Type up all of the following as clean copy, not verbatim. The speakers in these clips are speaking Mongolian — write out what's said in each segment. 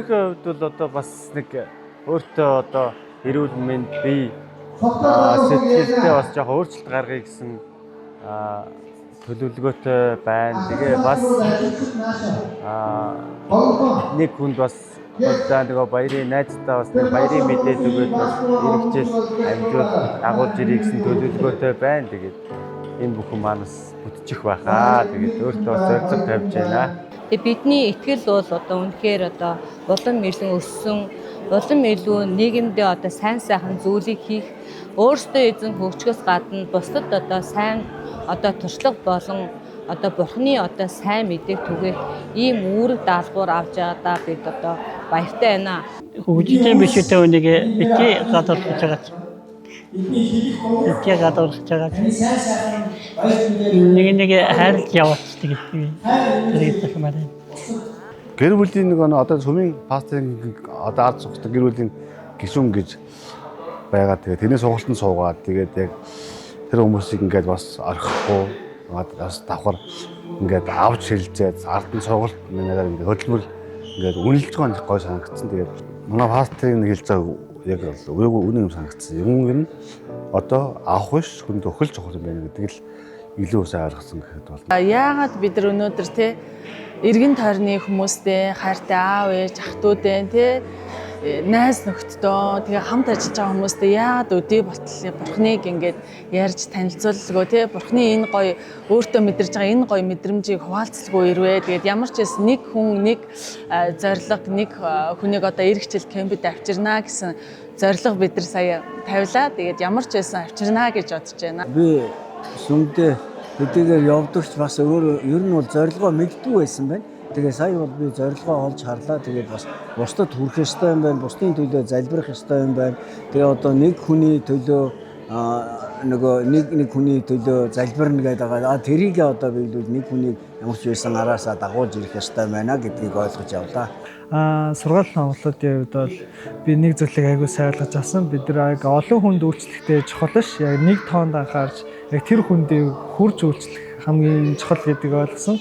өөрийнхөө хувьд бол одоо бас нэг өөртөө одоо эрүүл мэнд бие сэтгэлдээ бас жоохон өөрчлөлт гаргая гэсэн төлөвлөгөөтэй байна. Тэгээ бас нэг хүнд бас одоо нөгөө баярын найздаа бас нэг баярын мэдээлэл өгөөд бас эргэжэл амжуул дагуулж ирэх гэсэн төлөвлөгөөтэй байна. Тэгээд энэ бүхэн манаас бүтчих байхаа. Тэгээд өөртөө бас зорилго тавьж байна. Тэгээ бидний итгэл бол одоо үнэхээр одоо улам илүү өссөн, улам илүү нийгэмдээ одоо сайн сайхан зүйлийг хийх, өөрсдөө эзэн хөгжихөөс гадна бусдад одоо сайн одоо туршлага болон одоо Бурхны одоо сайн мэдээг түгээх ийм үүрэг даалгавар авч байгаадаа бид одоо баяртай байна. Хөгжлийн биштэй үнийг бити гадуурхаж байгаа. Бити гадуурхаж байгаа. Нэг хайрлж яваач тэгээд байна. Гэр бүлийн нэг одоо сүмийн пасторын одоо ард сухтай гэр бүлийн гишүүн гэж байгаа. Тэгээд тэрний сургалтанд суугаад тэгээд яг тэр хүмүүсийг ингээд бас орхихгүй бас давхар ингээд авч хэлзээд ардын сургалт мэнээр ингээд хөдөлмөр ингээд үнэлж байгаа нь гой санагдсан. Тэгээд манай пасторын хэлж байгаа яг өөгүй үнэн юм санагдсан. Юм нь одоо авах биш хүнд өхөл чухал юм байна гэдэг л илүү сайн ойлгосон гэхэд бол. Яагаад бид нар өнөөдөр те эргэн тойрны хүмүүстэй хайртай аав ээж ах トゥ дэн те найз нөхдөдөө тэгээ хамт ажиллаж байгаа хүмүүстэй яагаад өдөө болтол Бурхныг ингээд ярьж танилцуулгүй те Бурхны энэ гоё өөртөө мэдэрж байгаа энэ гоё мэдрэмжийг хуваалцалгүй ирвэ. Тэгээд ямар ч байсан нэг хүн нэг зориг нэг хүнийг одоо эргэжил кемпэд авчирнаа гэсэн зориг бид нар сая тавилаа. Тэгээд ямар ч байсан авчирнаа гэж бодож байна. Би сүмдээ хэдийгээр явдагч бас өөр ер нь бол зорилгоо мэддгүй байсан байна. Тэгээ сая бол би зорилгоо олж харлаа. Тэгээд бас бусдад хүрэх ёстой юм байна. Бусдын төлөө залбирах ёстой юм байна. Тэгээ одоо нэг хүний төлөө нөгөө нэг хүний төлөө залбирна гэдэг байгаа. Тэрийг одоо би нэг хүнийг ямар ч байсан араасаа дагуулж ирэх ёстой байна гэдгийг ойлгож явлаа. Сургаалын авалтуудын хувьд бол би нэг зүйлийг аягүй сайн ойлгож авсан. Бид нар олон хүнд үйлчлэхдээ чухал ш. Яг нэг тоонд анхаарч яг тэр хүндээ хурж үйлчлэх хамгийн чухал гэдгийг ойлгосон.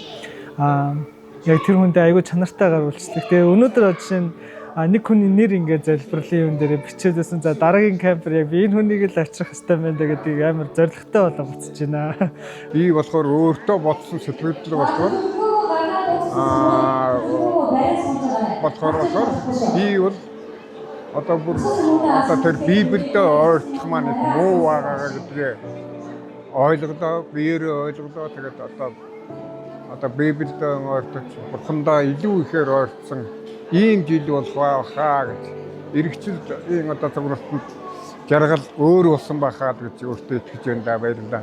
Яг тэр хүндээ аягүй чанартайгаар үйлчлэх. Тэгээ өнөөдөр жишээ нь нэг хүний нэр ингээд залбирлын юм дээр бичээдсэн. За дараагийн кампер яг би энэ хүнийг л авчрах хэрэгтэй байна гэдгийг амар зоригтой болоо буцаж байна. Би болохоор өөртөө бодсон сэтгэлдээ болохоор би бол одоо бүр одоо тэр Библиэд ойлгох маань их муу байгаа гэдгийг ойлголоо, биеэр ойлголоо. Тэгээд одоо Библиэд ойлгож Бурхандаа илүү ихээр ойлгосон ийм жил болох байхаа гэж эргэжил энэ одоо цогцолтод жаргал өөр болсон байхаа гэж өөртөө итгэж байна да. Баярлалаа.